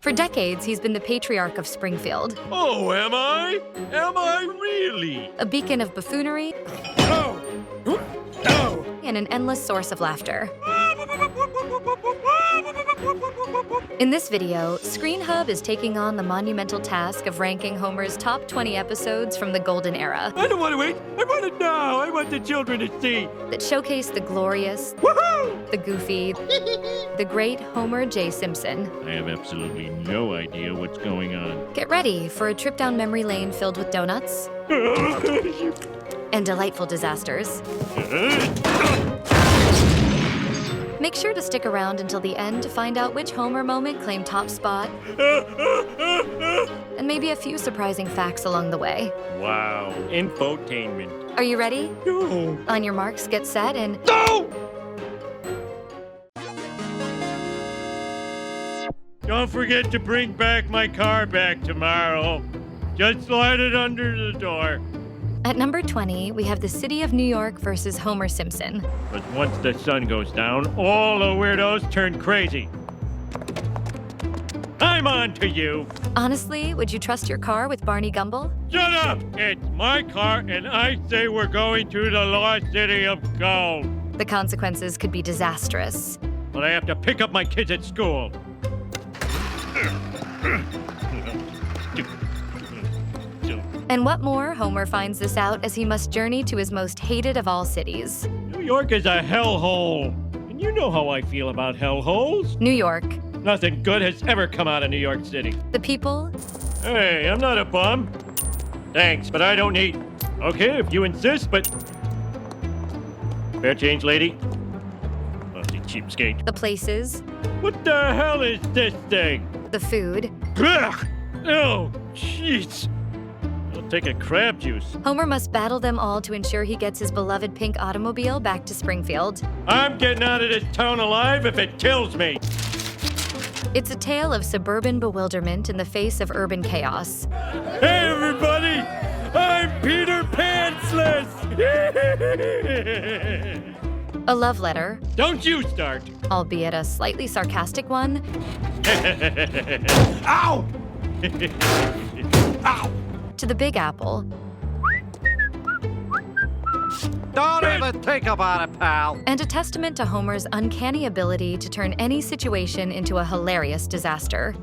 For decades, he's been the patriarch of Springfield, Oh, am I? Am I really? a beacon of buffoonery Oh! Oh! and an endless source of laughter. In this video, Screen Hub is taking on the monumental task of ranking Homer's top 20 episodes from the golden era I don't want to wait. I want it now. I want the children to see. that showcase the glorious, Woohoo! the goofy, the great Homer J. Simpson. I have absolutely no idea what's going on. Get ready for a trip down memory lane filled with donuts and delightful disasters. Make sure to stick around until the end to find out which Homer moment claimed top spot, and maybe a few surprising facts along the way. Wow, infotainment. Are you ready? No. On your marks, get set, and No! Don't forget to bring back my car back tomorrow. Just slide it under the door. at number 20, we have the city of New York versus Homer Simpson. But once the sun goes down, all the weirdos turn crazy. I'm on to you. Honestly, would you trust your car with Barney Gumble? Shut up! It's my car, and I say we're going to the lost city of gold. The consequences could be disastrous. But I have to pick up my kids at school. And what more, Homer finds this out as he must journey to his most hated of all cities, New York is a hellhole. And you know how I feel about hellholes. New York. Nothing good has ever come out of New York City. The people, Hey, I'm not a bum. Thanks, but I don't need... Okay, if you insist, but... Fair change, lady. Ugly cheapskate. the places, What the hell is this thing? the food. Ugh! Oh, jeez. I'll take a crab juice. Homer must battle them all to ensure he gets his beloved pink automobile back to Springfield. I'm getting out of this town alive if it kills me. It's a tale of suburban bewilderment in the face of urban chaos. Hey, everybody! I'm Peter Pantsless! A love letter, Don't you start! albeit a slightly sarcastic one, Ow! Ow! to the Big Apple, Don't even think about it, pal. and a testament to Homer's uncanny ability to turn any situation into a hilarious disaster.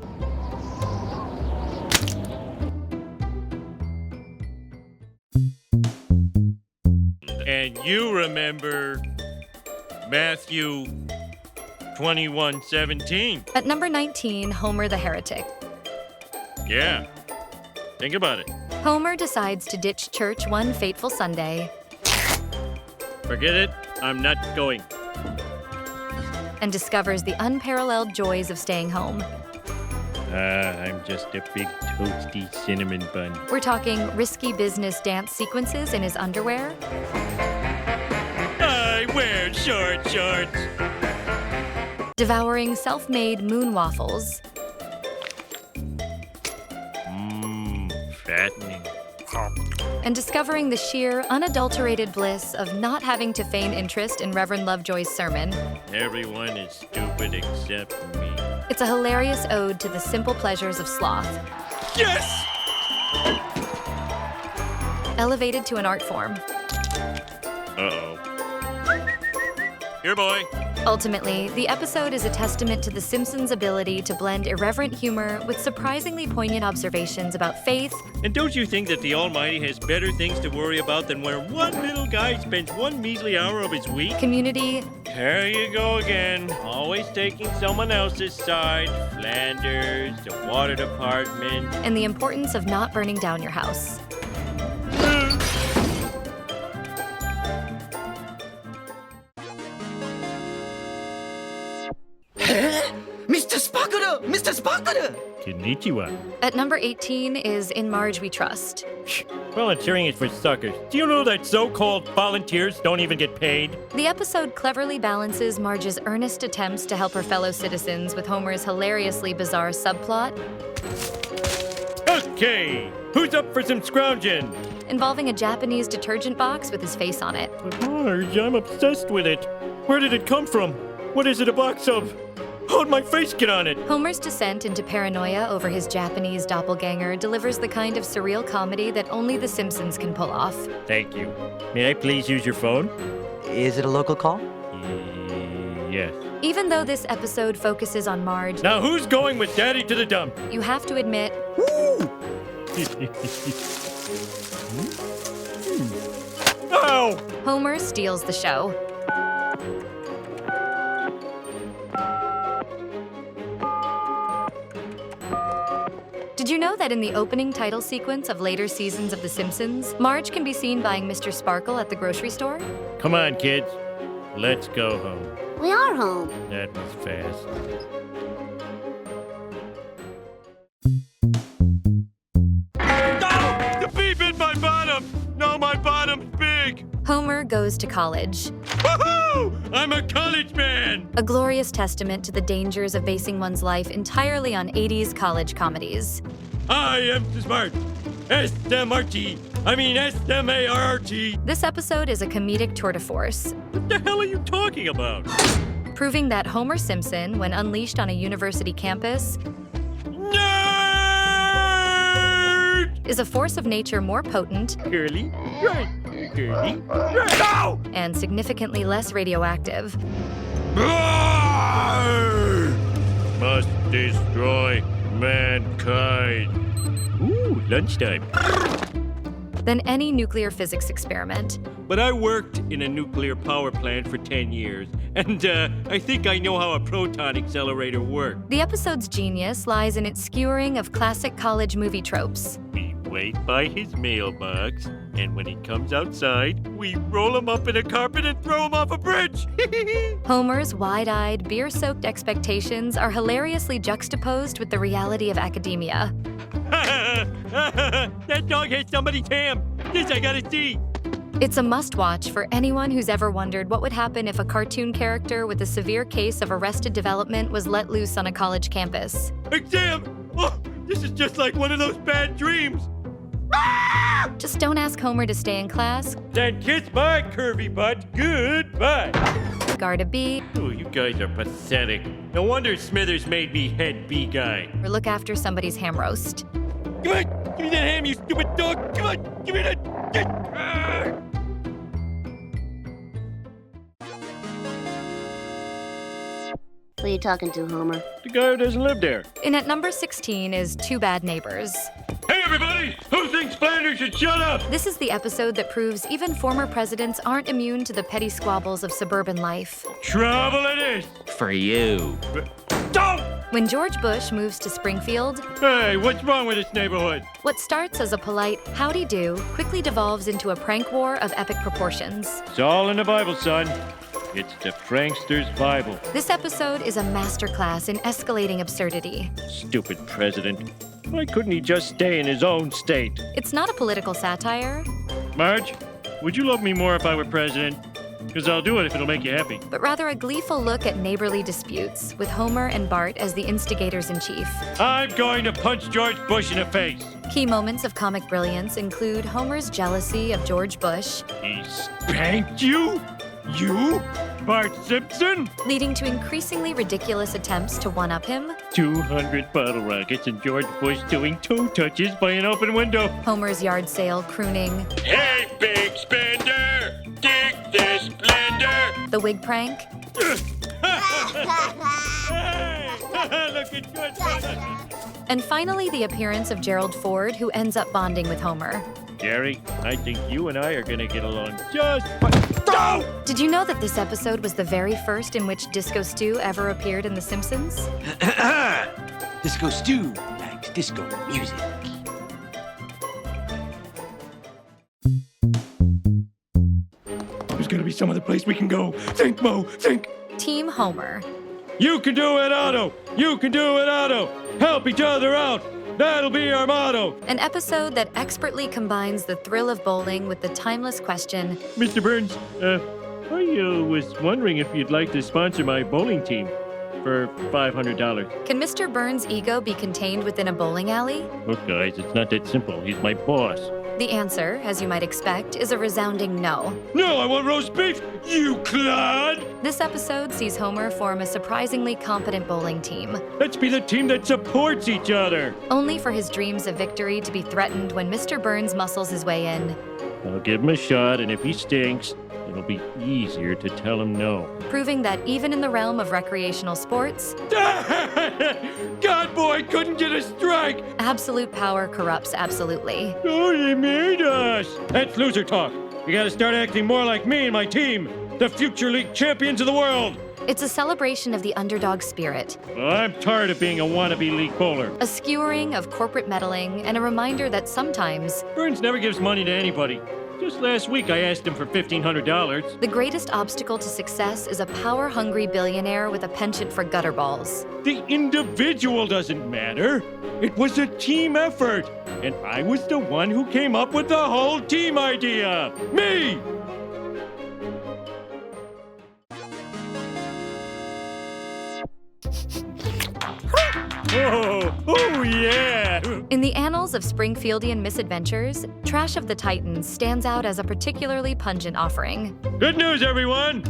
And you remember Matthew 21:17. At number 19, Homer the Heretic. Yeah. Think about it. Homer decides to ditch church one fateful Sunday Forget it. I'm not going. and discovers the unparalleled joys of staying home. I'm just a big toasty cinnamon bun. We're talking risky business dance sequences in his underwear, I wear short shorts. devouring self-made moon waffles, Fattening. and discovering the sheer, unadulterated bliss of not having to feign interest in Reverend Lovejoy's sermon. Everyone is stupid except me. It's a hilarious ode to the simple pleasures of sloth, Yes! elevated to an art form. Uh-oh. Here, boy. Ultimately, the episode is a testament to the Simpsons' ability to blend irreverent humor with surprisingly poignant observations about faith, And don't you think that the Almighty has better things to worry about than where one little guy spends one measly hour of his week? community, There you go again. Always taking someone else's side. Flanders, the water department. and the importance of not burning down your house. Mr. Sparkle! Mr. Sparkle! Konnichiwa. At number 18 is In Marge We Trust. Volunteering is for suckers. Do you know that so-called volunteers don't even get paid? The episode cleverly balances Marge's earnest attempts to help her fellow citizens with Homer's hilariously bizarre subplot, Okay, who's up for some scrounging? involving a Japanese detergent box with his face on it. But Marge, I'm obsessed with it. Where did it come from? What is it a box of? Hold my face, get on it! Homer's descent into paranoia over his Japanese doppelganger delivers the kind of surreal comedy that only The Simpsons can pull off. Thank you. May I please use your phone? Is it a local call? Yes. Even though this episode focuses on Marge, Now who's going with Daddy to the dump? you have to admit, Ow! Homer steals the show. Did you know that in the opening title sequence of later seasons of The Simpsons, Marge can be seen buying Mr. Sparkle at the grocery store? Come on, kids. Let's go home. We are home. That was fast. No! The bee bit my bottom! No, my bottom's big! Homer goes to college, Woohoo! I'm a college man! a glorious testament to the dangers of basing one's life entirely on 80s college comedies. I am smart. S-M-R-T. I mean S-M-A-R-T. This episode is a comedic tour de force, What the hell are you talking about? proving that Homer Simpson, when unleashed on a university campus, Nerd! is a force of nature more potent Curly, right. Curly, right. No! and significantly less radioactive Roar! Must destroy mankind. Ooh, lunchtime. than any nuclear physics experiment. But I worked in a nuclear power plant for 10 years, and I think I know how a proton accelerator works. The episode's genius lies in its skewering of classic college movie tropes. We wait by his mailbox, and when he comes outside, we roll him up in a carpet and throw him off a bridge. Homer's wide-eyed, beer-soaked expectations are hilariously juxtaposed with the reality of academia. That dog has somebody's ham. This I gotta see. It's a must-watch for anyone who's ever wondered what would happen if a cartoon character with a severe case of arrested development was let loose on a college campus. Exam! Oh, this is just like one of those bad dreams. Just don't ask Homer to stay in class, Then kiss my curvy butt goodbye. guard a bee, Oh, you guys are pathetic. No wonder Smithers made me head bee guy. or look after somebody's ham roast. Come on, give me that ham, you stupid dog. Come on, give me that. Who are you talking to, Homer? The guy who doesn't live there. And at number 16 is Two Bad Neighbors. Hey, everybody! Who thinks Flanders should shut up? This is the episode that proves even former presidents aren't immune to the petty squabbles of suburban life. Trouble it is. For you. Don't! When George Bush moves to Springfield, Hey, what's wrong with this neighborhood? what starts as a polite howdy do quickly devolves into a prank war of epic proportions. It's all in the Bible, son. It's the prankster's Bible. This episode is a masterclass in escalating absurdity. Stupid president. Why couldn't he just stay in his own state? It's not a political satire, Marge, would you love me more if I were president? Because I'll do it if it'll make you happy. but rather a gleeful look at neighborly disputes, with Homer and Bart as the instigators-in-chief. I'm going to punch George Bush in the face. Key moments of comic brilliance include Homer's jealousy of George Bush, He spanked you? You? Bart Simpson? leading to increasingly ridiculous attempts to one-up him, 200 bottle rockets and George Bush doing toe touches by an open window. Homer's yard sale crooning, Hey, big spender! Dig this splendor! the wig prank, Hey! Looking good, brother. and finally the appearance of Gerald Ford, who ends up bonding with Homer. Jerry, I think you and I are gonna get along just fine. No! Did you know that this episode was the very first in which Disco Stew ever appeared in The Simpsons? Disco Stew likes disco music. There's gotta be some other place we can go. Think, Mo, think. Team Homer. You can do it, Otto. You can do it, Otto. Help each other out. That'll be our motto. An episode that expertly combines the thrill of bowling with the timeless question, Mr. Burns, I was wondering if you'd like to sponsor my bowling team for $500. can Mr. Burns' ego be contained within a bowling alley? Look, guys, it's not that simple. He's my boss. The answer, as you might expect, is a resounding no. No, I want roast beef, you clod! This episode sees Homer form a surprisingly competent bowling team, Let's be the team that supports each other. only for his dreams of victory to be threatened when Mr. Burns muscles his way in, I'll give him a shot, and if he stinks, it'll be easier to tell him no. proving that even in the realm of recreational sports, God boy couldn't get a strike! absolute power corrupts absolutely. Oh, they made us! That's loser talk. You gotta start acting more like me and my team, the future league champions of the world. It's a celebration of the underdog spirit, Well, I'm tired of being a wannabe league bowler. a skewering of corporate meddling, and a reminder that sometimes Burns never gives money to anybody. Just last week, I asked him for $1,500. the greatest obstacle to success is a power-hungry billionaire with a penchant for gutter balls. The individual doesn't matter. It was a team effort. And I was the one who came up with the whole team idea. Me! Oh, yeah! In the annals of Springfieldian misadventures, Trash of the Titans stands out as a particularly pungent offering. Good news, everyone!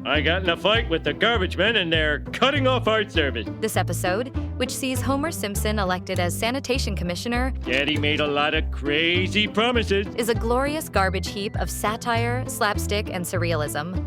I got in a fight with the garbage men and they're cutting off our service. This episode, which sees Homer Simpson elected as sanitation commissioner, Daddy made a lot of crazy promises. is a glorious garbage heap of satire, slapstick, and surrealism.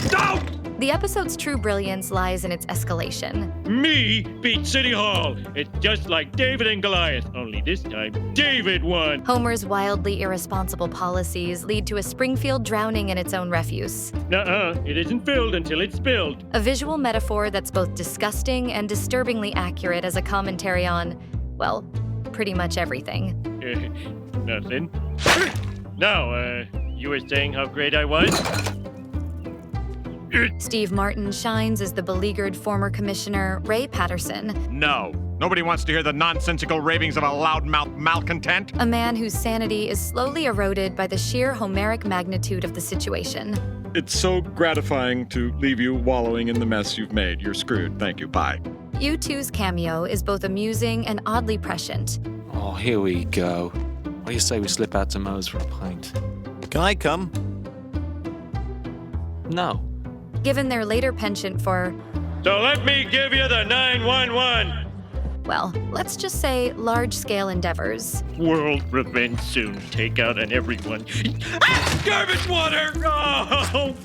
Stop! The episode's true brilliance lies in its escalation. Me beat City Hall. It's just like David and Goliath, only this time David won. Homer's wildly irresponsible policies lead to a Springfield drowning in its own refuse. Nuh-uh, it isn't filled until it's spilled. A visual metaphor that's both disgusting and disturbingly accurate as a commentary on, well, pretty much everything. Nothing. Now, you were saying how great I was? Steve Martin shines as the beleaguered former commissioner, Ray Patterson, No. Nobody wants to hear the nonsensical ravings of a loudmouth malcontent. a man whose sanity is slowly eroded by the sheer Homeric magnitude of the situation. It's so gratifying to leave you wallowing in the mess you've made. You're screwed. Thank you. Bye. U2's cameo is both amusing and oddly prescient. Oh, here we go. What do you say we slip out to Moe's for a pint? Can I come? No. Given their later penchant for, So let me give you the 911. well, let's just say large-scale endeavors. World revenge soon. Take out on everyone. Ah! Garbage water! Oh!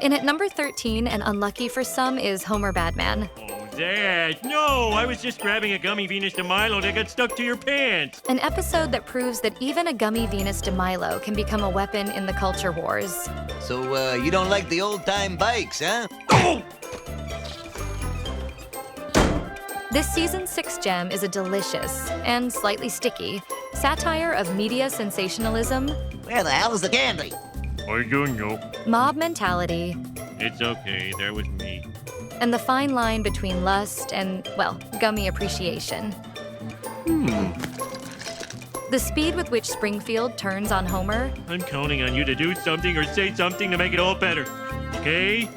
In at number 13, and unlucky for some, is Homer Badman, Oh, Dad, no! I was just grabbing a gummy Venus de Milo that got stuck to your pants. an episode that proves that even a gummy Venus de Milo can become a weapon in the culture wars. So, you don't like the old-time bikes, huh? Oh! This season's sixth gem is a delicious, and slightly sticky, satire of media sensationalism, Where the hell is the candy? I don't know. mob mentality, It's okay, that was me. and the fine line between lust and, well, gummy appreciation. The speed with which Springfield turns on Homer, I'm counting on you to do something or say something to make it all better. Okay?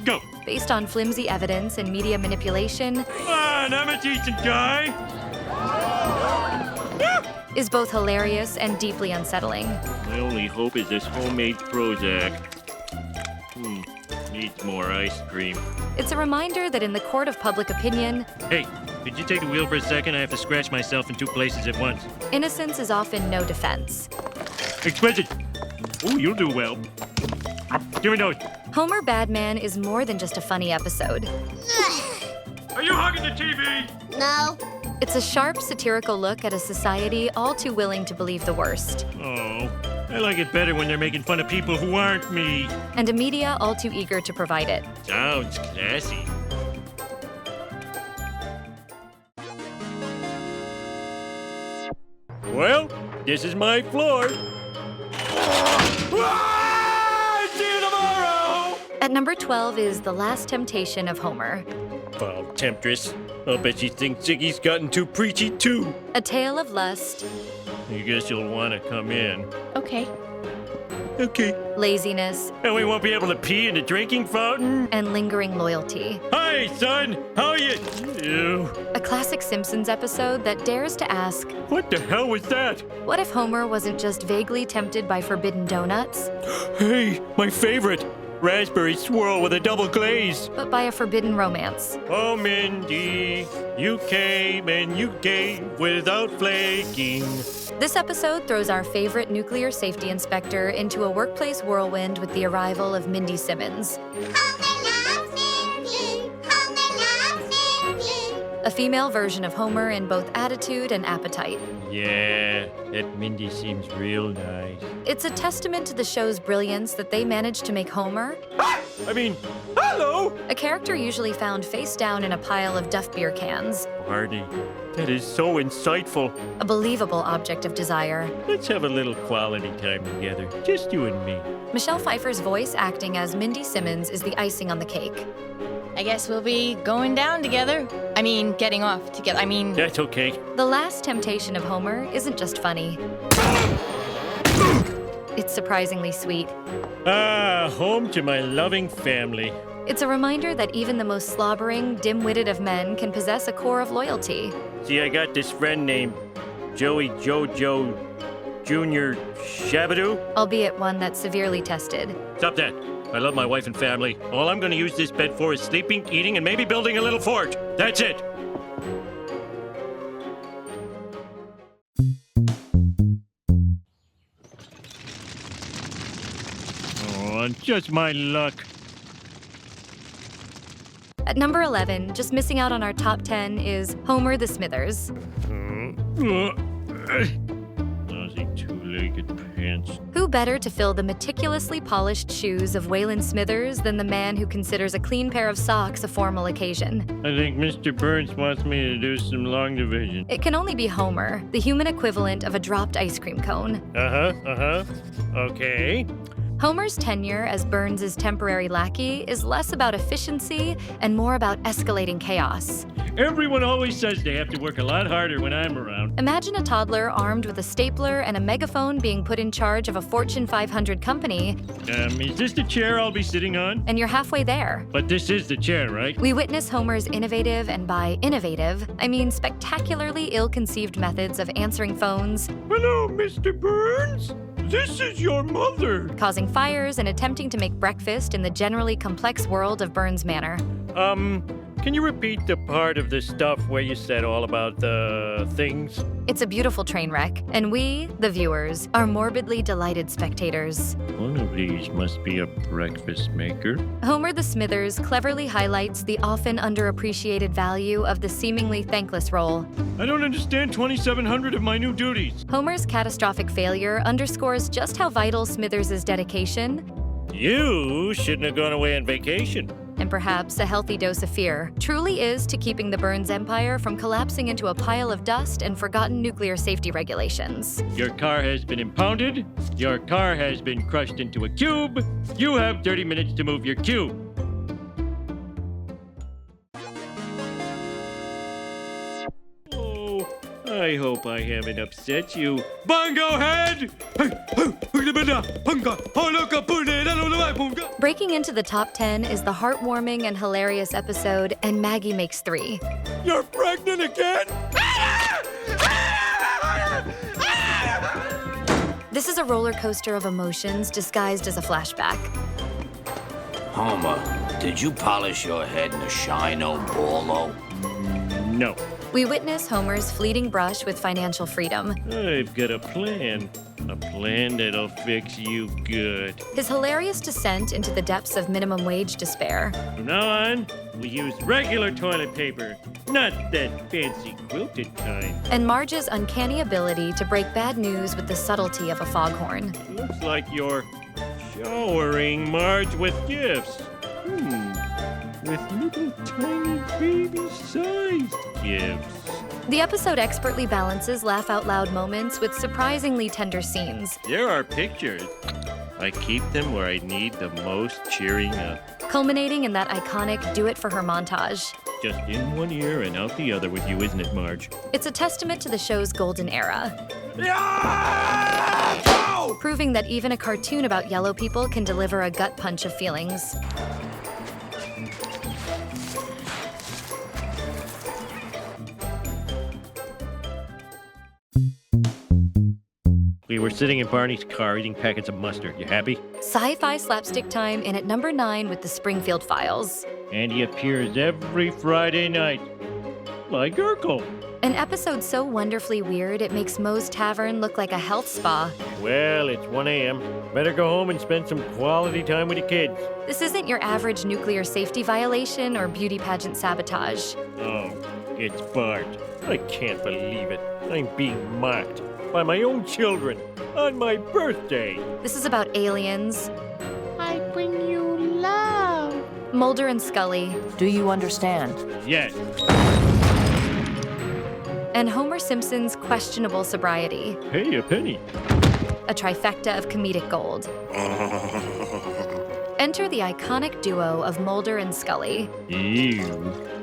Go! based on flimsy evidence and media manipulation, Come on, I'm a decent guy! is both hilarious and deeply unsettling. My only hope is this homemade Prozac. Needs more ice cream. It's a reminder that in the court of public opinion, Hey, could you take the wheel for a second? I have to scratch myself in two places at once. innocence is often no defense. Exquisite! Oh, you'll do well. Give me those. Homer Badman is more than just a funny episode. Are you hogging the TV? No. It's a sharp, satirical look at a society all too willing to believe the worst, Oh, I like it better when they're making fun of people who aren't me. and a media all too eager to provide it. Sounds classy. Well, this is my floor. Ah! See you tomorrow! At number 12 is The Last Temptation of Homer. Foul temptress. I'll bet she thinks Ziggy's gotten too preachy, too. A tale of lust, I guess you'll want to come in. Okay. Okay. laziness, And we won't be able to pee in the drinking fountain? and lingering loyalty. Hi, son! How are you? Ew. A classic Simpsons episode that dares to ask, What the hell was that? what if Homer wasn't just vaguely tempted by forbidden donuts, Hey, my favorite! Raspberry swirl with a double glaze. but by a forbidden romance? Oh, Mindy, you came and you gave without flaking. This episode throws our favorite nuclear safety inspector into a workplace whirlwind with the arrival of Mindy Simmons, a female version of Homer in both attitude and appetite. Yeah, that Mindy seems real nice. It's a testament to the show's brilliance that they managed to make Homer, Hello! a character usually found face down in a pile of Duff beer cans, Marty, that is so insightful. a believable object of desire. Let's have a little quality time together, just you and me. Michelle Pfeiffer's voice acting as Mindy Simmons is the icing on the cake. I guess we'll be going down together. I mean, getting off together. I mean, That's okay. The Last Temptation of Homer isn't just funny. It's surprisingly sweet. Ah, home to my loving family. It's a reminder that even the most slobbering, dim-witted of men can possess a core of loyalty. See, I got this friend named Joey Jojo Jr. Shabadoo. Albeit one that's severely tested. Stop that. I love my wife and family. All I'm going to use this bed for is sleeping, eating, and maybe building a little fort. That's it. Oh, just my luck. At number 11, just missing out on our top 10 is Homer the Smithers. Lousy two-legged pants. Who better to fill the meticulously polished shoes of Waylon Smithers than the man who considers a clean pair of socks a formal occasion? I think Mr. Burns wants me to do some long division. It can only be Homer, the human equivalent of a dropped ice cream cone. Okay. Homer's tenure as Burns' temporary lackey is less about efficiency and more about escalating chaos. Everyone always says they have to work a lot harder when I'm around. Imagine a toddler armed with a stapler and a megaphone being put in charge of a Fortune 500 company, Is this the chair I'll be sitting on? and you're halfway there. But this is the chair, right? We witness Homer's innovative, and by innovative, I mean spectacularly ill-conceived methods of answering phones, Hello, Mr. Burns. This is your mother. causing fires, and attempting to make breakfast in the generally complex world of Burns Manor. Can you repeat the part of the stuff where you said all about the things? It's a beautiful train wreck, and we, the viewers, are morbidly delighted spectators. One of these must be a breakfast maker. Homer the Smithers cleverly highlights the often underappreciated value of the seemingly thankless role. I don't understand 2,700 of my new duties. Homer's catastrophic failure underscores just how vital Smithers' dedication, You shouldn't have gone away on vacation. and perhaps a healthy dose of fear, truly is to keeping the Burns empire from collapsing into a pile of dust and forgotten nuclear safety regulations. Your car has been impounded. Your car has been crushed into a cube. You have 30 minutes to move your cube. Oh, I hope I haven't upset you. Bongo head! Breaking into the top 10 is the heartwarming and hilarious episode And Maggie Makes Three. You're pregnant again? This is a roller coaster of emotions disguised as a flashback. Homer, did you polish your head in a Shino Bolo? No. We witness Homer's fleeting brush with financial freedom, I've got a plan. A plan that'll fix you good. his hilarious descent into the depths of minimum wage despair, From now on, we use regular toilet paper, not that fancy quilted kind. and Marge's uncanny ability to break bad news with the subtlety of a foghorn. Looks like you're showering Marge with gifts. With little tiny baby-sized gifts. The episode expertly balances laugh out loud moments with surprisingly tender scenes, There are pictures. I keep them where I need the most cheering up. culminating in that iconic do it for her montage. just in one ear and out the other with you, isn't it, Marge? It's a testament to the show's golden era, proving that even a cartoon about yellow people can deliver a gut punch of feelings. We were sitting in Barney's car eating packets of mustard. You happy? Sci-fi slapstick time in at number 9 with the Springfield Files. And he appears every Friday night. Like Urkel. An episode so wonderfully weird it makes Moe's Tavern look like a health spa. Well, it's 1 a.m. Better go home and spend some quality time with the kids. This isn't your average nuclear safety violation or beauty pageant sabotage. Oh, it's Bart. I can't believe it. I'm being mocked by my own children on my birthday. This is about aliens, I bring you love. Mulder and Scully, Do you understand? Yes. and Homer Simpson's questionable sobriety. Hey, a penny. A trifecta of comedic gold. Enter the iconic duo of Mulder and Scully, You,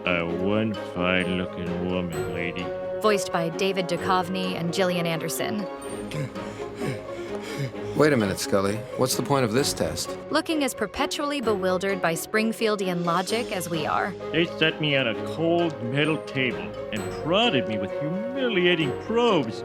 a one fine-looking woman, lady. voiced by David Duchovny and Gillian Anderson. Wait a minute, Scully. What's the point of this test? Looking as perpetually bewildered by Springfieldian logic as we are. They set me on a cold metal table and prodded me with humiliating probes.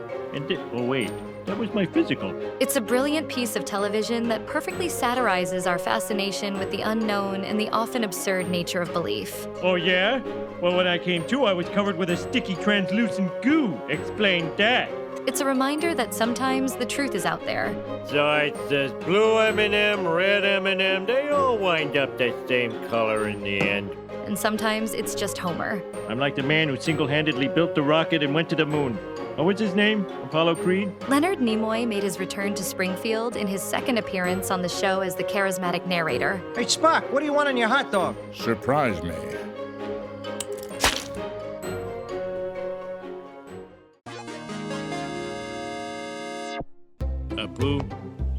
Oh wait, that was my physical. It's a brilliant piece of television that perfectly satirizes our fascination with the unknown and the often absurd nature of belief. Oh yeah? Well, when I came to, I was covered with a sticky, translucent goo. Explain that. It's a reminder that sometimes the truth is out there. So it's this blue M&M, red M&M, they all wind up the same color in the end. And sometimes it's just Homer. I'm like the man who single-handedly built the rocket and went to the moon. What was his name? Apollo Creed? Leonard Nimoy made his return to Springfield in his second appearance on the show as the charismatic narrator. Hey, Spock, what do you want on your hot dog? Surprise me. Apu,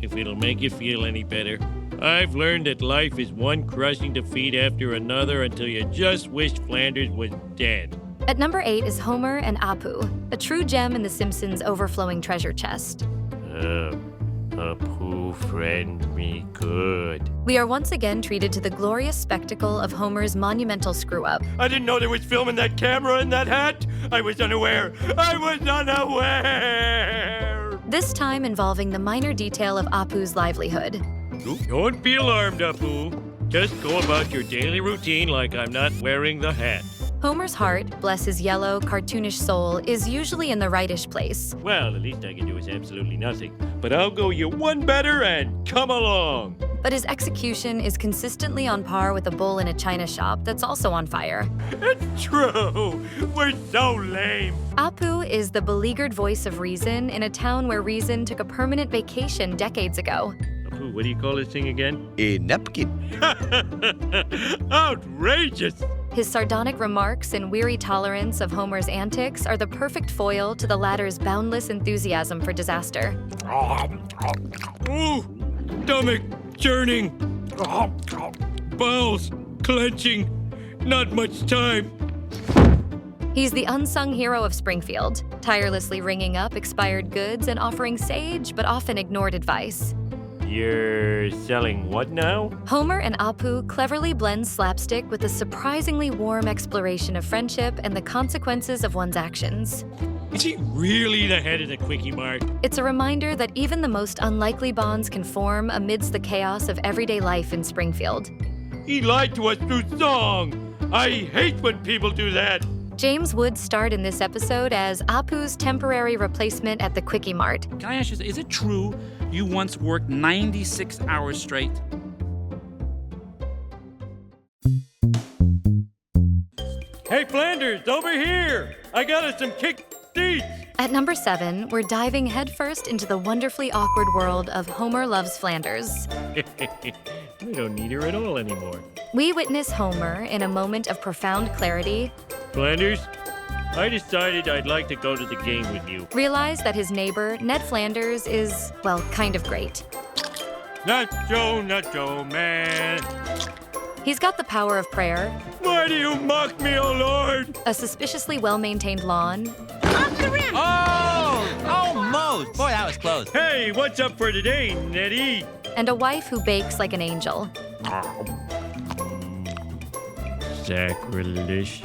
if it'll make you feel any better, I've learned that life is one crushing defeat after another until you just wish Flanders was dead. At number 8 is Homer and Apu, a true gem in the Simpsons' overflowing treasure chest. Apu, friend me good. We are once again treated to the glorious spectacle of Homer's monumental screw-up. I didn't know there was film in that camera in that hat. I was unaware. This time involving the minor detail of Apu's livelihood. Don't be alarmed, Apu. Just go about your daily routine like I'm not wearing the hat. Homer's heart, bless his yellow, cartoonish soul, is usually in the rightish place. Well, the least I can do is absolutely nothing. But I'll go you one better and come along. But his execution is consistently on par with a bull in a china shop that's also on fire. It's true. We're so lame. Apu is the beleaguered voice of reason in a town where reason took a permanent vacation decades ago. Apu, what do you call this thing again? A napkin. Outrageous. His sardonic remarks and weary tolerance of Homer's antics are the perfect foil to the latter's boundless enthusiasm for disaster. Ooh, stomach churning. Bowels clenching. Not much time. He's the unsung hero of Springfield, tirelessly ringing up expired goods and offering sage but often ignored advice. You're selling what now? Homer and Apu cleverly blend slapstick with a surprisingly warm exploration of friendship and the consequences of one's actions. Is he really the head of the Quickie Mart? It's a reminder that even the most unlikely bonds can form amidst the chaos of everyday life in Springfield. He lied to us through song. I hate when people do that. James Woods starred in this episode as Apu's temporary replacement at the Quickie Mart. Can I ask you, is it true you once worked 96 hours straight? Hey, Flanders, over here. I got us some kick seats. At number 7, we're diving headfirst into the wonderfully awkward world of Homer Loves Flanders. We don't need her at all anymore. We witness Homer in a moment of profound clarity. Flanders, I decided I'd like to go to the game with you. Realize that his neighbor, Ned Flanders, is, well, kind of great. Nacho, man. He's got the power of prayer, Why do you mock me, O Lord? a suspiciously well-maintained lawn, Oh! Almost! Boy, that was close. Hey, what's up for today, Nettie? and a wife who bakes like an angel. Sacrilegious.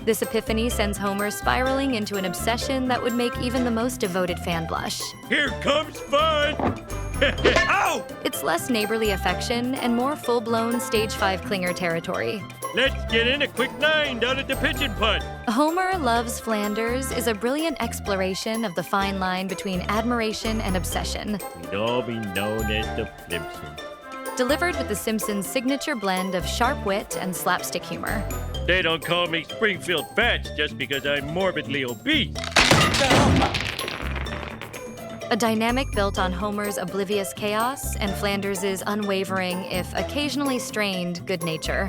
This epiphany sends Homer spiraling into an obsession that would make even the most devoted fan blush. Here comes fun! Ow! It's less neighborly affection and more full-blown Stage 5 clinger territory. Let's get in a quick 9 down at the pigeon putt. Homer Loves Flanders is a brilliant exploration of the fine line between admiration and obsession, We'd all be known as the Simpsons. delivered with the Simpsons' signature blend of sharp wit and slapstick humor. They don't call me Springfield Fats just because I'm morbidly obese. A dynamic built on Homer's oblivious chaos and Flanders' unwavering, if occasionally strained, good nature.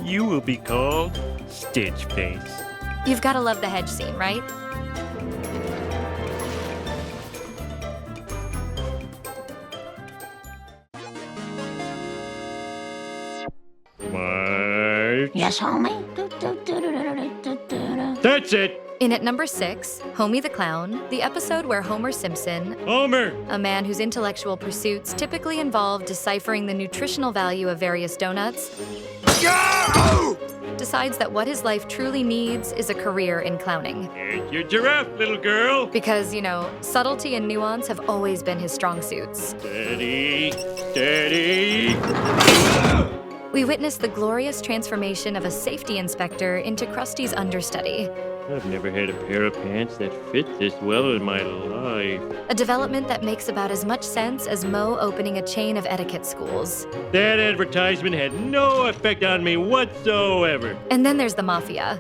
You will be called Stitch Face. You've gotta love the hedge scene, right? Marge. Yes, homie? That's it! In at number 6, Homie the Clown, the episode where Homer Simpson, Homer! a man whose intellectual pursuits typically involve deciphering the nutritional value of various donuts, decides that what his life truly needs is a career in clowning. Here's your giraffe, little girl. Because, subtlety and nuance have always been his strong suits. Steady, steady. We witness the glorious transformation of a safety inspector into Krusty's understudy, I've never had a pair of pants that fit this well in my life. a development that makes about as much sense as Moe opening a chain of etiquette schools. That advertisement had no effect on me whatsoever. And then there's the Mafia.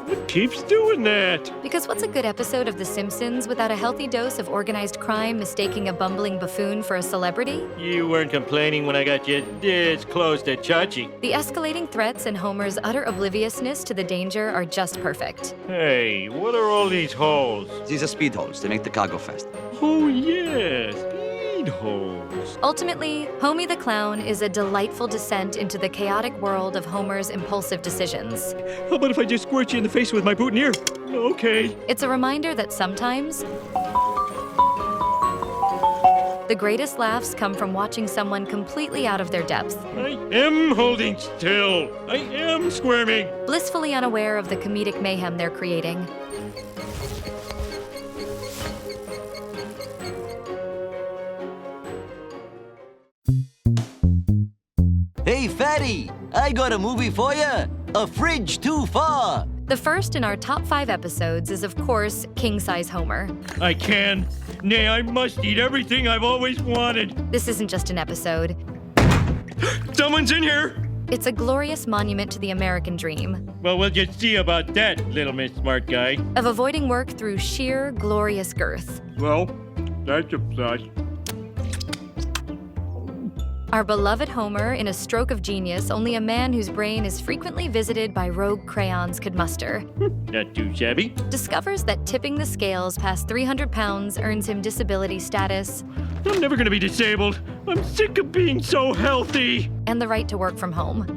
What keeps doing that? Because what's a good episode of The Simpsons without a healthy dose of organized crime mistaking a bumbling buffoon for a celebrity? You weren't complaining when I got you this close to Chachi. The escalating threats and Homer's utter obliviousness to the danger are just perfect. Hey, what are all these holes? These are speed holes. They make the car go fast. Oh, yeah, speed holes. Ultimately, Homie the Clown is a delightful descent into the chaotic world of Homer's impulsive decisions. How about if I just squirt you in the face with my boutonniere? Okay. It's a reminder that sometimes the greatest laughs come from watching someone completely out of their depth, I am holding still. I am squirming. blissfully unaware of the comedic mayhem they're creating. Hey, Fatty! I got a movie for ya. A Fridge Too Far. The first in our top 5 episodes is, of course, King Size Homer. I can. Nay, I must eat everything I've always wanted. This isn't just an episode. Someone's in here. It's a glorious monument to the American dream Well, we'll just see about that, little Miss Smart Guy. of avoiding work through sheer, glorious girth. Well, that's a plus. Our beloved Homer, in a stroke of genius only a man whose brain is frequently visited by rogue crayons could muster, Not too shabby. discovers that tipping the scales past 300 pounds earns him disability status I'm never gonna be disabled. I'm sick of being so healthy. and the right to work from home.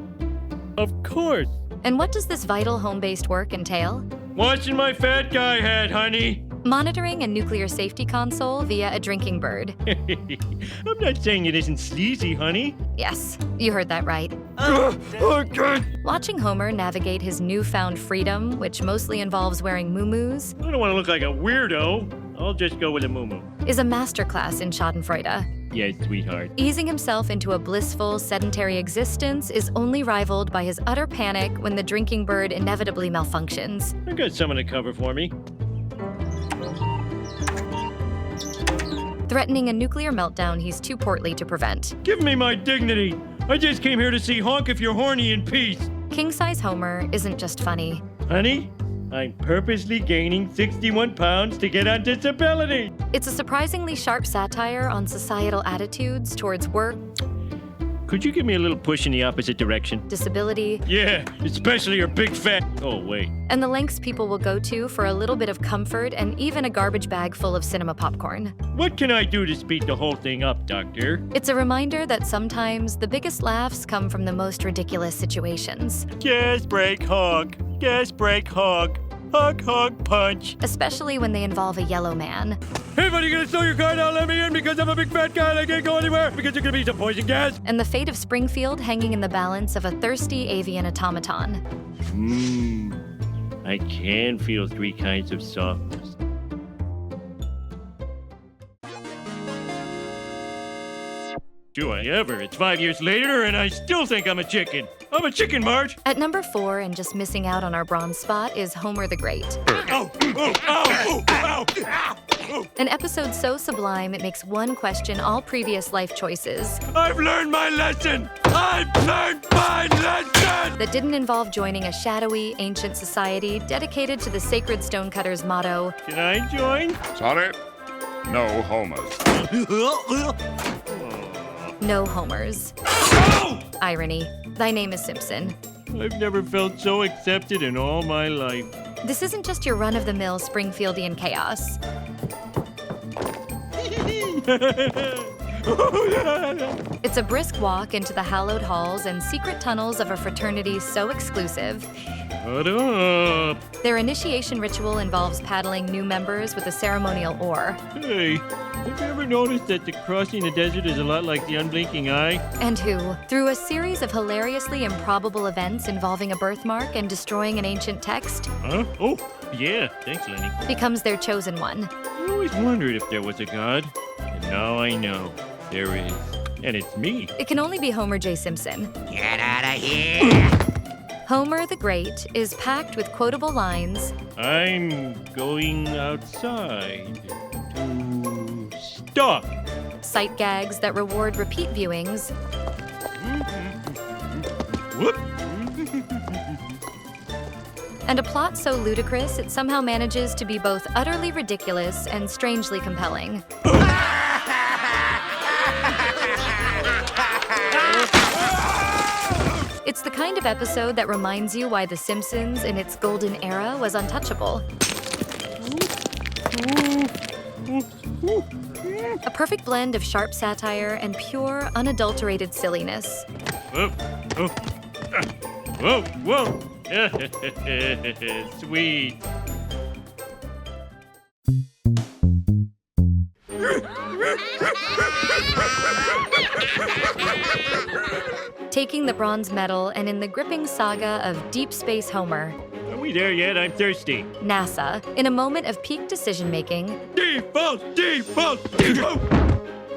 Of course. And what does this vital home-based work entail? Washing my fat guy hat, honey. Monitoring a nuclear safety console via a drinking bird. I'm not saying it isn't sleazy, honey. Yes, you heard that right. Okay. Watching Homer navigate his newfound freedom, which mostly involves wearing muumuus, I don't want to look like a weirdo. I'll just go with a muumuu. is a masterclass in Schadenfreude. Yes, sweetheart. Easing himself into a blissful, sedentary existence is only rivaled by his utter panic when the drinking bird inevitably malfunctions. I got someone to cover for me. Threatening a nuclear meltdown he's too portly to prevent. Give me my dignity. I just came here to see Honk If You're Horny in peace. King-size Homer isn't just funny. Honey, I'm purposely gaining 61 pounds to get on disability. It's a surprisingly sharp satire on societal attitudes towards work, could you give me a little push in the opposite direction? Disability, Yeah, especially your big fat... Oh, wait. and the lengths people will go to for a little bit of comfort and even a garbage bag full of cinema popcorn. What can I do to speed the whole thing up, Doctor? It's a reminder that sometimes the biggest laughs come from the most ridiculous situations, Gas brake hog. Gas brake hog. Hug, hug, punch. especially when they involve a yellow man. Hey, buddy, you gonna slow your car down? Let me in because I'm a big fat guy and I can't go anywhere because there's gonna be some poison gas. And the fate of Springfield hanging in the balance of a thirsty avian automaton. I can feel three kinds of softness. Do I ever? It's 5 years later and I still think I'm a chicken. I'm a chicken, Marge. At number 4, and just missing out on our bronze spot, is Homer the Great. Ow, ow, ow, ow, ow. An episode so sublime it makes one question all previous life choices. I've learned my lesson. I've learned my lesson. That didn't involve joining a shadowy, ancient society dedicated to the sacred stonecutters' motto, Can I join? Sorry. No homers. No Homers. Irony. Thy name is Simpson. I've never felt so accepted in all my life. This isn't just your run-of-the-mill Springfieldian chaos. It's a brisk walk into the hallowed halls and secret tunnels of a fraternity so exclusive. Shut up. Their initiation ritual involves paddling new members with a ceremonial oar. Hey, have you ever noticed that the crossing the desert is a lot like the unblinking eye? And who, through a series of hilariously improbable events involving a birthmark and destroying an ancient text, Huh? Oh, yeah. Thanks, Lenny. becomes their chosen one. I always wondered if there was a god. And now I know. There is. And it's me. It can only be Homer J. Simpson. Get out of here! Homer the Great is packed with quotable lines, I'm going outside to stalk. sight gags that reward repeat viewings, Whoop. and a plot so ludicrous it somehow manages to be both utterly ridiculous and strangely compelling. It's the kind of episode that reminds you why The Simpsons in its golden era was untouchable. A perfect blend of sharp satire and pure, unadulterated silliness. Whoa. Oh. Whoa. Sweet. Taking the bronze medal and in the gripping saga of Deep Space Homer, Are we there yet? I'm thirsty. NASA, in a moment of peak decision-making, Default.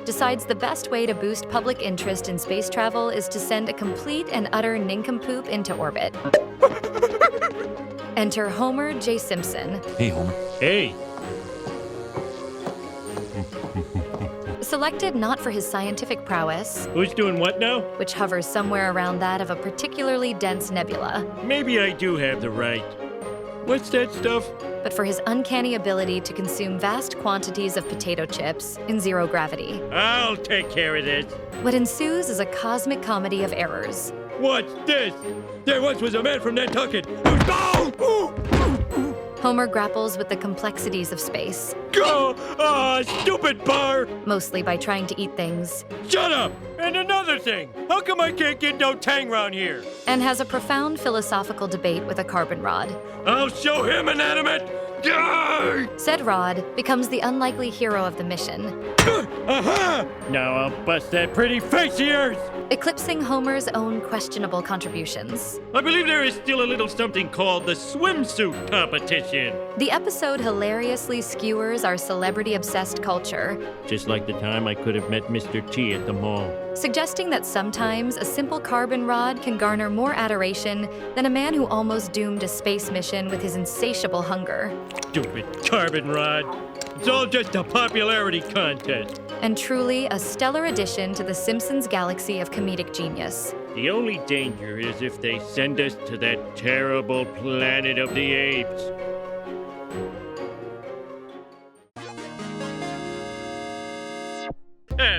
decides the best way to boost public interest in space travel is to send a complete and utter nincompoop into orbit. Enter Homer J. Simpson. Hey, Homer. Hey. Selected not for his scientific prowess, Who's doing what now? which hovers somewhere around that of a particularly dense nebula, Maybe I do have the right. What's that stuff? but for his uncanny ability to consume vast quantities of potato chips in zero gravity. I'll take care of this. What ensues is a cosmic comedy of errors. What's this? There once was a man from Nantucket who's... Homer grapples with the complexities of space, Go! Stupid bar! mostly by trying to eat things, Shut up! And another thing, how come I can't get no tang round here? and has a profound philosophical debate with a carbon rod. I'll show him inanimate! Yay! Said rod becomes the unlikely hero of the mission, Aha! Now I'll bust that pretty face of yours! eclipsing Homer's own questionable contributions. I believe there is still a little something called the swimsuit competition. The episode hilariously skewers our celebrity-obsessed culture, Just like the time I could have met Mr. T at the mall. suggesting that sometimes a simple carbon rod can garner more adoration than a man who almost doomed a space mission with his insatiable hunger. Stupid carbon rod. It's all just a popularity contest. And truly a stellar addition to the Simpsons galaxy of comedic genius. The only danger is if they send us to that terrible planet of the apes.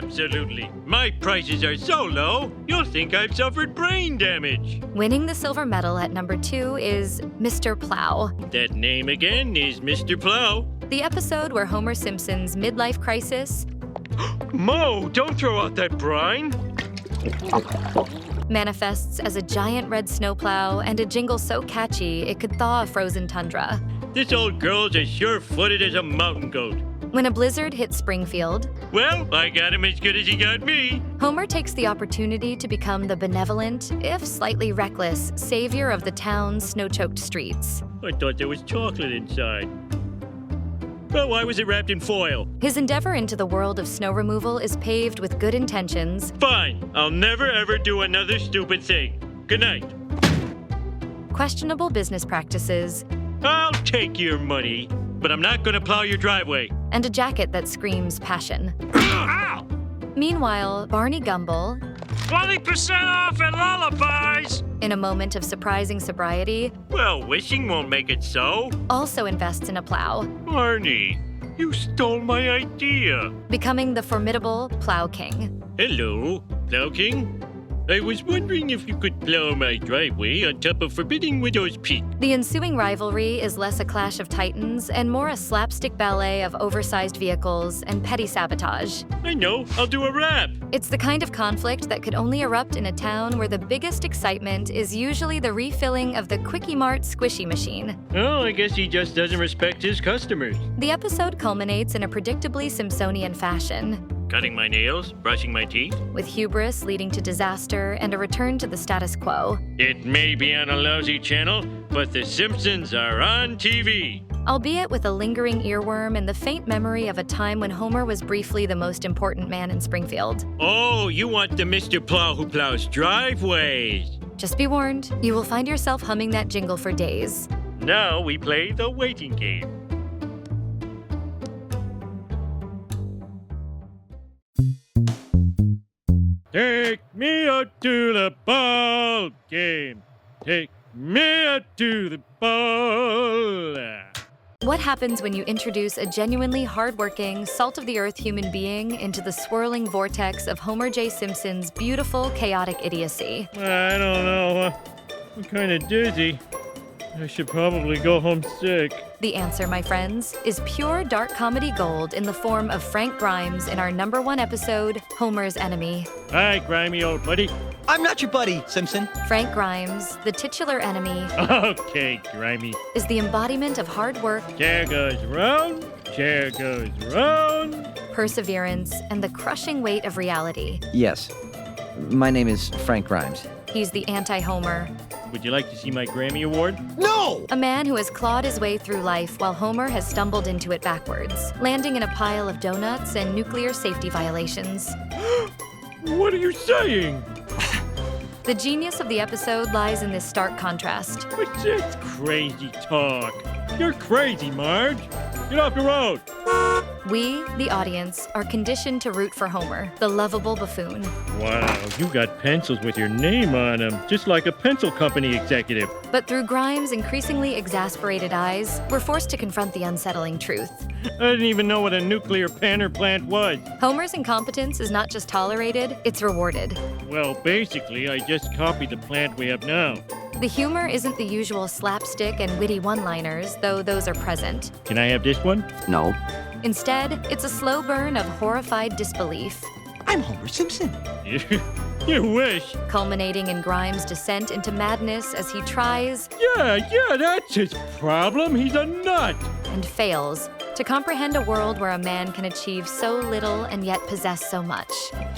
Absolutely. My prices are so low, you'll think I've suffered brain damage. Winning the silver medal at number 2 is Mr. Plow. That name again is Mr. Plow. The episode where Homer Simpson's midlife crisis Mo, don't throw out that brine. manifests as a giant red snowplow and a jingle so catchy it could thaw a frozen tundra. This old girl's as sure-footed as a mountain goat. When a blizzard hits Springfield, Well, I got him as good as he got me. Homer takes the opportunity to become the benevolent, if slightly reckless, savior of the town's snow-choked streets. I thought there was chocolate inside. But why was it wrapped in foil? His endeavor into the world of snow removal is paved with good intentions, Fine. I'll never ever do another stupid thing. Good night. questionable business practices, I'll take your money, but I'm not gonna plow your driveway. and a jacket that screams passion. Ow! Meanwhile, Barney Gumble, 20% off at Lullabies! in a moment of surprising sobriety, Well, wishing won't make it so. also invests in a plow, Barney, you stole my idea. becoming the formidable Plow King. Hello, Plow King. I was wondering if you could plow my driveway on top of Forbidding Widow's Peak. The ensuing rivalry is less a clash of titans and more a slapstick ballet of oversized vehicles and petty sabotage. I know, I'll do a rap. It's the kind of conflict that could only erupt in a town where the biggest excitement is usually the refilling of the Quickie Mart squishy machine. Oh, I guess he just doesn't respect his customers. The episode culminates in a predictably Simpsonian fashion, Cutting my nails, brushing my teeth. with hubris leading to disaster and a return to the status quo. It may be on a lousy channel, but the Simpsons are on TV. Albeit with a lingering earworm and the faint memory of a time when Homer was briefly the most important man in Springfield. Oh, you want the Mr. Plow who plows driveways. Just be warned, you will find yourself humming that jingle for days. Now we play the waiting game. Take me out to the ball game. Take me out to the ball. What happens when you introduce a genuinely hardworking, salt-of-the-earth human being into the swirling vortex of Homer J. Simpson's beautiful, chaotic idiocy? I don't know. I'm kind of dizzy. I should probably go home sick. The answer, my friends, is pure dark comedy gold in the form of Frank Grimes in our #1 episode, Homer's Enemy. Hi, grimy old buddy. I'm not your buddy, Simpson. Frank Grimes, the titular enemy, Okay, grimy. is the embodiment of hard work, Chair goes round, chair goes round. perseverance, and the crushing weight of reality. Yes. My name is Frank Grimes. He's the anti-Homer, Would you like to see my Grammy Award? No! a man who has clawed his way through life while Homer has stumbled into it backwards, landing in a pile of donuts and nuclear safety violations. What are you saying? The genius of the episode lies in this stark contrast. What's this crazy talk? You're crazy, Marge. Get off the road. We, the audience, are conditioned to root for Homer, the lovable buffoon. Wow, you got pencils with your name on them, just like a pencil company executive. But through Grimes' increasingly exasperated eyes, we're forced to confront the unsettling truth. I didn't even know what a nuclear panner plant was. Homer's incompetence is not just tolerated, it's rewarded. Well, basically, I just copied the plant we have now. The humor isn't the usual slapstick and witty one-liners, though those are present. Can I have this one? No. Instead, it's a slow burn of horrified disbelief, I'm Homer Simpson. You wish. culminating in Grimes' descent into madness as he tries Yeah, that's his problem. He's a nut. and fails to comprehend a world where a man can achieve so little and yet possess so much.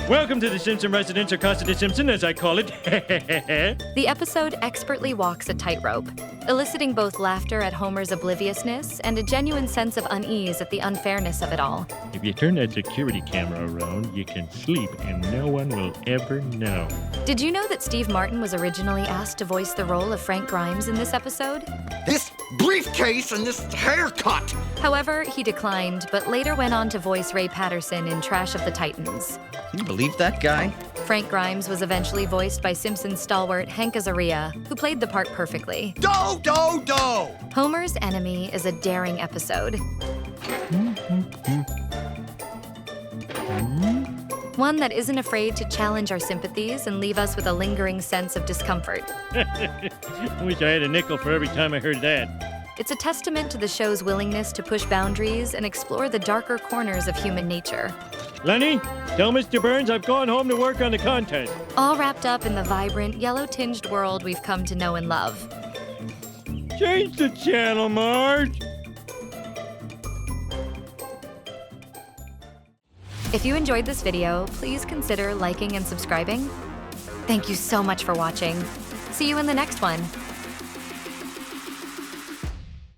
Welcome to the Simpson residence, or Casa de Simpson, as I call it. The episode expertly walks a tightrope, eliciting both laughter at Homer's obliviousness and a genuine sense of unease at the unfairness of it all. If you turn that security camera around, you can sleep and no one will ever know. Did you know that Steve Martin was originally asked to voice the role of Frank Grimes in this episode? This briefcase and this haircut. However, he declined, but later went on to voice Ray Patterson in Trash of the Titans. Can you believe that guy? Frank Grimes was eventually voiced by Simpsons stalwart Hank Azaria, who played the part perfectly. Do! Homer's Enemy is a daring episode. One that isn't afraid to challenge our sympathies and leave us with a lingering sense of discomfort. I wish I had a nickel for every time I heard that. It's a testament to the show's willingness to push boundaries and explore the darker corners of human nature. Lenny, tell Mr. Burns I've gone home to work on the content. All wrapped up in the vibrant, yellow-tinged world we've come to know and love. Change the channel, Marge. If you enjoyed this video, please consider liking and subscribing. Thank you so much for watching. See you in the next one.